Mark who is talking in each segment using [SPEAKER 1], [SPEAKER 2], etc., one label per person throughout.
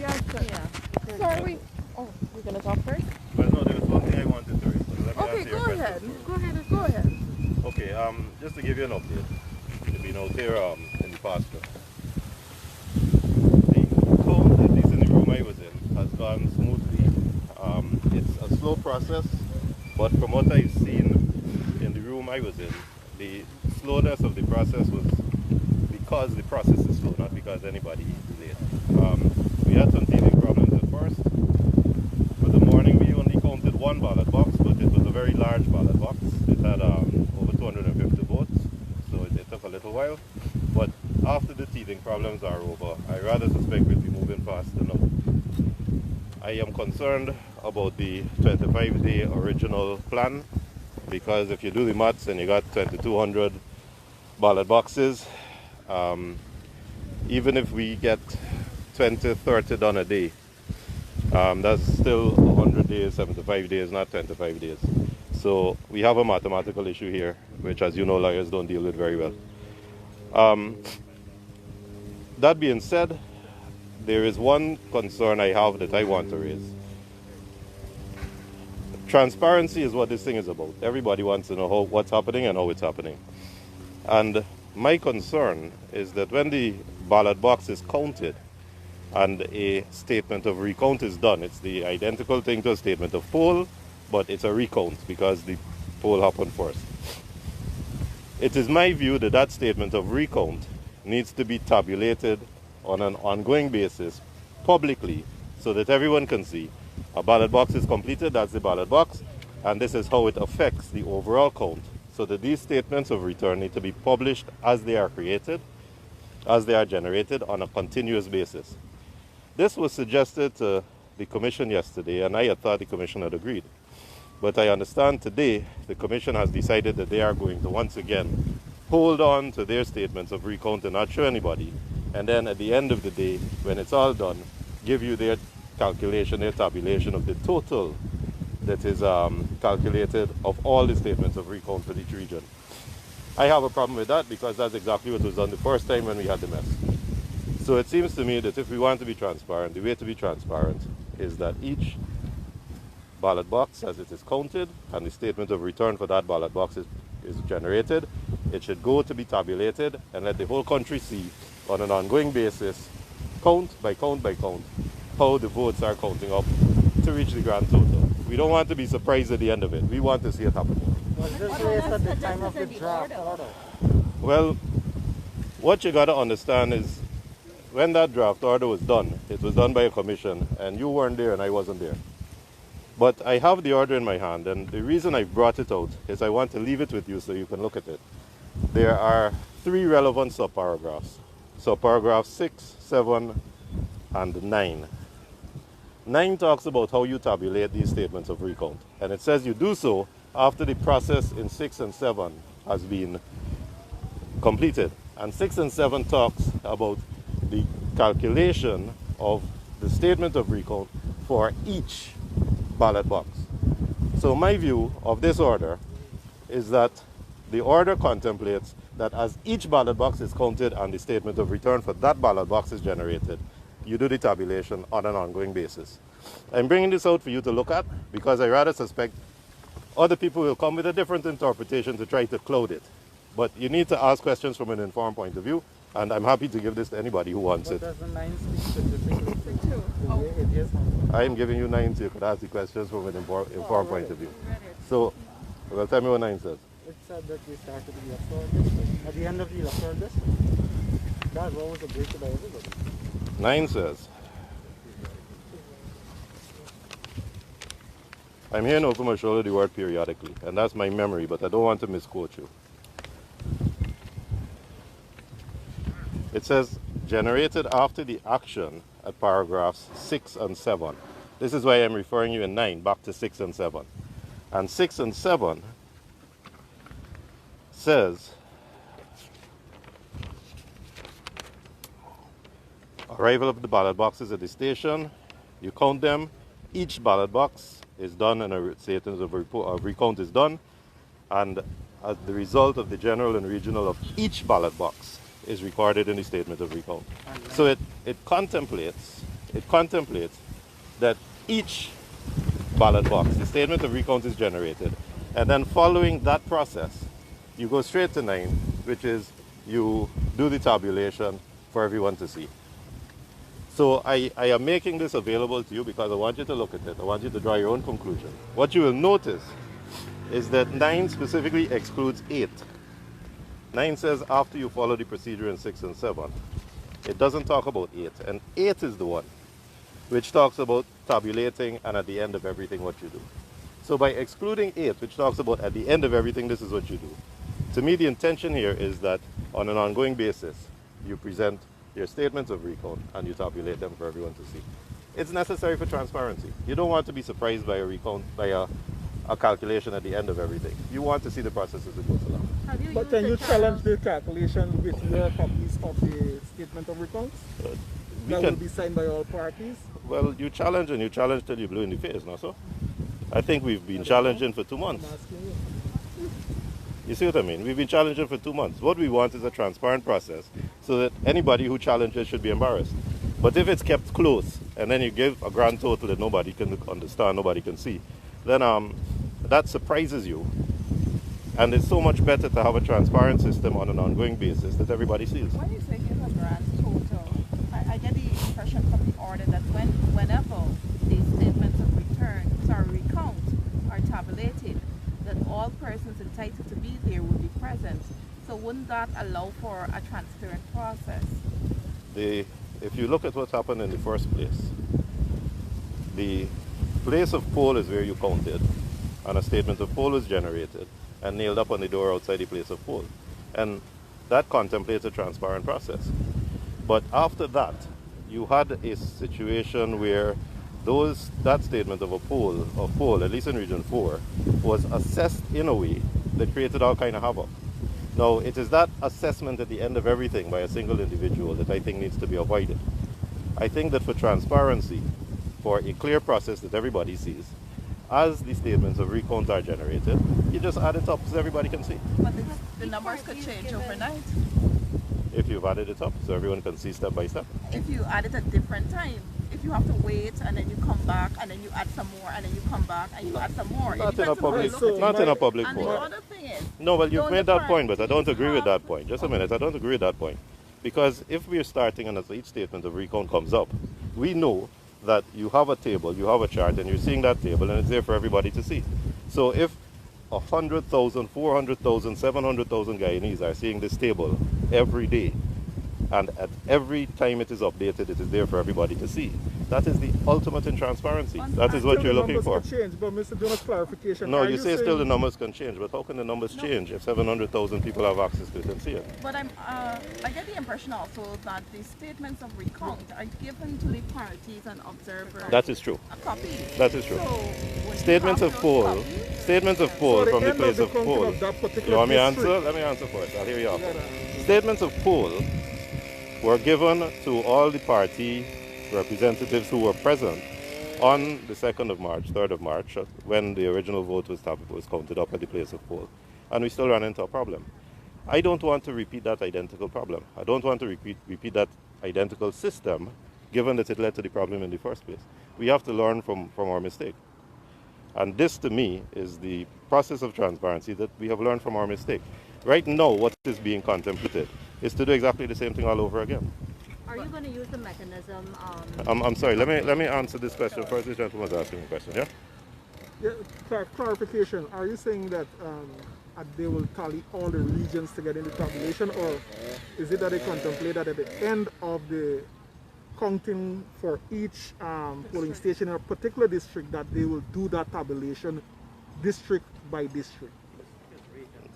[SPEAKER 1] Yeah. So are we... Oh, we're going to talk first?
[SPEAKER 2] Well, no, there was one thing I wanted to raise. So let me
[SPEAKER 1] Okay,
[SPEAKER 2] answer your
[SPEAKER 1] go
[SPEAKER 2] question
[SPEAKER 1] ahead.
[SPEAKER 2] first.
[SPEAKER 1] Go ahead.
[SPEAKER 2] Okay, just to give you an update. You've been out there in the pasture. The count, at least in the room I was in, has gone smoothly. It's a slow process, but from what I've seen in the room I was in, the slowness of the process was because the process is slow, not because anybody is late. We had some teething problems at first. For the morning, we only counted one ballot box, but it was a very large ballot box. It had over 250 votes, so it took a little while. But after the teething problems are over, I rather suspect we'll be moving faster now. I am concerned about the 25-day original plan, because if you do the maths and you got 2,200 ballot boxes, even if we get 20, 30 done a day, that's still 100 days, 75 days, not 25 days. So we have a mathematical issue here, which, as you know, lawyers don't deal with very well. That being said, there is one concern I have that I want to raise. Transparency is what this thing is about. Everybody wants to know what's happening and how it's happening. And my concern is that when the ballot box is counted and a statement of recount is done, it's the identical thing to a statement of poll, but it's a recount because the poll happened first. It is my view that that statement of recount needs to be tabulated on an ongoing basis publicly so that everyone can see a ballot box is completed, that's the ballot box, and this is how it affects the overall count. So that these statements of return need to be published as they are created, as they are generated on a continuous basis. This was suggested to the Commission yesterday, and I had thought the Commission had agreed. But I understand today the Commission has decided that they are going to once again hold on to their statements of recount and not show anybody. And then at the end of the day, when it's all done, give you their calculation, their tabulation of the total that is calculated of all the statements of recount for each region. I have a problem with that because that's exactly what was done the first time when we had the mess. So it seems to me that if we want to be transparent, the way to be transparent is that each ballot box, as it is counted, and the statement of return for that ballot box is generated, it should go to be tabulated and let the whole country see on an ongoing basis, count by count by count, how the votes are counting up to reach the grand total. We don't want to be surprised at the end of it. We want to see it happen.
[SPEAKER 3] Was this raised at the time of the draft order?
[SPEAKER 2] Well, what you got to understand is when that draft order was done, it was done by a commission, and you weren't there and I wasn't there. But I have the order in my hand, and the reason I brought it out is I want to leave it with you so you can look at it. There are 3 relevant subparagraphs. Subparagraph 6, 7, and 9. 9 talks about how you tabulate these statements of recount. And it says you do so after the process in 6 and 7 has been completed. And 6 and 7 talks about the calculation of the statement of recount for each ballot box. So my view of this order is that the order contemplates that as each ballot box is counted and the statement of return for that ballot box is generated, you do the tabulation on an ongoing basis. I'm bringing this out for you to look at because I rather suspect other people will come with a different interpretation to try to cloud it. But you need to ask questions from an informed point of view, and I'm happy to give this to anybody who wants it.
[SPEAKER 3] Does the 9 speak specifically to the way it is?
[SPEAKER 2] I am giving you 9 so you could ask the questions from an informed point of view. So, well, tell me what 9 says.
[SPEAKER 3] It said that we started the electoral district. At the end of the electoral district, that what was agreed by everybody.
[SPEAKER 2] 9 says, I'm hearing over my shoulder the word periodically, and that's my memory, but I don't want to misquote you. It says, generated after the action at paragraphs 6 and 7. This is why I'm referring you in 9 back to 6 and 7. And 6 and 7 says, arrival of the ballot boxes at the station, you count them, each ballot box is done and a statement of recount is done, and as the result of the general and regional of each ballot box is recorded in the statement of recount. So it contemplates it contemplates that each ballot box, the statement of recount is generated, and then following that process, you go straight to 9, which is you do the tabulation for everyone to see. So I am making this available to you because I want you to look at it. I want you to draw your own conclusion. What you will notice is that 9 specifically excludes 8. 9 says after you follow the procedure in 6 and 7. It doesn't talk about 8. And 8 is the one which talks about tabulating and at the end of everything what you do. So by excluding 8, which talks about at the end of everything this is what you do, to me the intention here is that on an ongoing basis you present your statements of recount and you tabulate them for everyone to see. It's necessary for transparency. You don't want to be surprised by a recount, by a calculation at the end of everything. You want to see the process as it goes along.
[SPEAKER 3] But can you challenge the calculation with your copies of the statement of recounts? That will be signed by all parties?
[SPEAKER 2] Well, you challenge and you challenge till you blue in the face, no so? I think we've been challenging for 2 months.
[SPEAKER 3] I'm asking you.
[SPEAKER 2] You see what I mean? We've been challenging for 2 months. What we want is a transparent process so that anybody who challenges should be embarrassed. But if it's kept close and then you give a grand total that nobody can understand, nobody can see, then that surprises you. And it's so much better to have a transparent system on an ongoing basis that everybody sees.
[SPEAKER 1] When you say give a grand total, I get the impression from the order that whenever these statements of recount are tabulated, that all persons entitled to be there will be present. So wouldn't that allow for a transparent process?
[SPEAKER 2] If you look at what happened in the first place, the place of poll is where you counted, and a statement of poll was generated and nailed up on the door outside the place of poll. And that contemplates a transparent process. But after that, you had a situation where that statement of a poll, at least in Region 4, was assessed in a way that created all kind of havoc. Now, it is that assessment at the end of everything by a single individual that I think needs to be avoided. I think that for transparency, for a clear process that everybody sees, as the statements of recount are generated, you just add it up so everybody can see.
[SPEAKER 1] But the numbers could change overnight.
[SPEAKER 2] If you've added it up so everyone can see step by step.
[SPEAKER 1] If you add it at different time, if you have to wait and then you come back and then you add some more and then you come back and you add some more.
[SPEAKER 2] Not in a public forum.
[SPEAKER 1] And the other thing is,
[SPEAKER 2] no, well, you've made that point, but I don't agree with that point. Just a minute, I don't agree with that point. Because if we're starting and as each statement of recount comes up, we know that you have a table, you have a chart, and you're seeing that table, and it's there for everybody to see. So if 100,000, 400,000, 700,000 Guyanese are seeing this table every day, and at every time it is updated, it is there for everybody to see. That is the ultimate in transparency. That is what you're looking for.
[SPEAKER 3] Change, but Mr. Jonas, clarification.
[SPEAKER 2] No, you say still the numbers can change, but how can the numbers change if 700,000 people have access to it and see it?
[SPEAKER 1] But I get the impression also that the statements of recount are given to the parties and observers.
[SPEAKER 2] That is true.
[SPEAKER 1] A copy.
[SPEAKER 2] That is true.
[SPEAKER 1] So
[SPEAKER 2] Statements of poll from the place of poll. You want me to answer? Let me answer first. I'll hear you out. Statements of poll were given to all the party representatives who were present on the 2nd of March, 3rd of March, when the original vote was counted up at the place of poll. And we still ran into a problem. I don't want to repeat that identical problem. I don't want to repeat that identical system, given that it led to the problem in the first place. We have to learn from our mistake. And this, to me, is the process of transparency that we have learned from our mistake. Right now, what is being contemplated is to do exactly the same thing all over again.
[SPEAKER 4] Are you going to use the mechanism?
[SPEAKER 2] I'm sorry. Let me answer this question first. This gentleman was asking a question. Yeah.
[SPEAKER 3] Yeah. Clarification. Are you saying that they will tally all the regions together in the tabulation, or is it that they contemplate that at the end of the counting for each polling station in a particular district that they will do that tabulation district by district?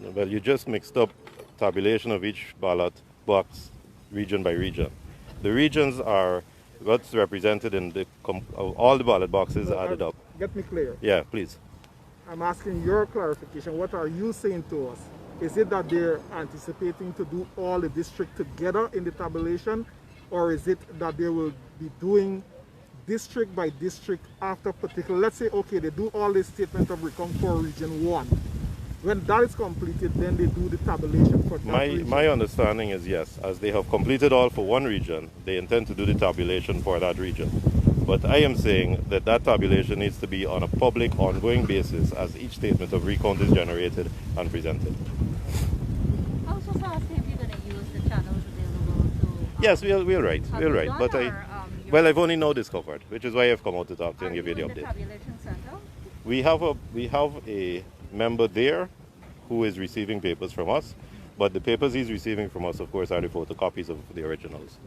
[SPEAKER 2] Well, you just mixed up tabulation of each ballot box region by region. The regions are what's represented in all the ballot boxes added up.
[SPEAKER 3] Get me clear.
[SPEAKER 2] Yeah, please.
[SPEAKER 3] I'm asking your clarification. What are you saying to us? Is it that they're anticipating to do all the districts together in the tabulation, or is it that they will be doing district by district after particular? Let's say, okay, they do all this statement of recount for region 1. When that is completed, then they do the tabulation for that region.
[SPEAKER 2] My understanding is yes, as they have completed all for one region, they intend to do the tabulation for that region. But I am saying that that tabulation needs to be on a public, ongoing basis as each statement of recount is generated and presented.
[SPEAKER 4] I was also asking if you're going to use the channels available to...
[SPEAKER 2] Yes, we'll write.
[SPEAKER 4] have
[SPEAKER 2] We'll
[SPEAKER 4] you
[SPEAKER 2] write.
[SPEAKER 4] done,
[SPEAKER 2] But
[SPEAKER 4] or,
[SPEAKER 2] well, I've only now discovered, which is why I've come out to talk to you and give you the
[SPEAKER 4] in the
[SPEAKER 2] update.
[SPEAKER 4] tabulation center?
[SPEAKER 2] We have a member there who is receiving papers from us, but the papers he's receiving from us, of course, are the photocopies of the originals.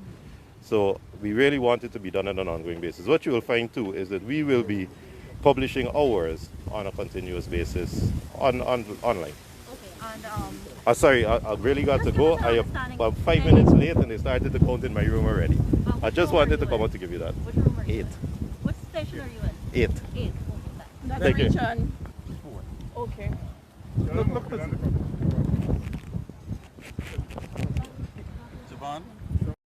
[SPEAKER 2] So we really want it to be done on an ongoing basis. What you will find too is that we will be publishing ours on a continuous basis online.
[SPEAKER 4] Okay, and...
[SPEAKER 2] Sorry, I really got to go. I am about 5 minutes late and they started to count in my room already. I just wanted to come out to give you that.
[SPEAKER 4] Which room are you
[SPEAKER 2] 8.
[SPEAKER 4] in? What station are you in?
[SPEAKER 2] 8.
[SPEAKER 4] 8. Okay,
[SPEAKER 1] That's
[SPEAKER 2] Thank you.
[SPEAKER 1] region. Okay.
[SPEAKER 3] Look,
[SPEAKER 5] Javon?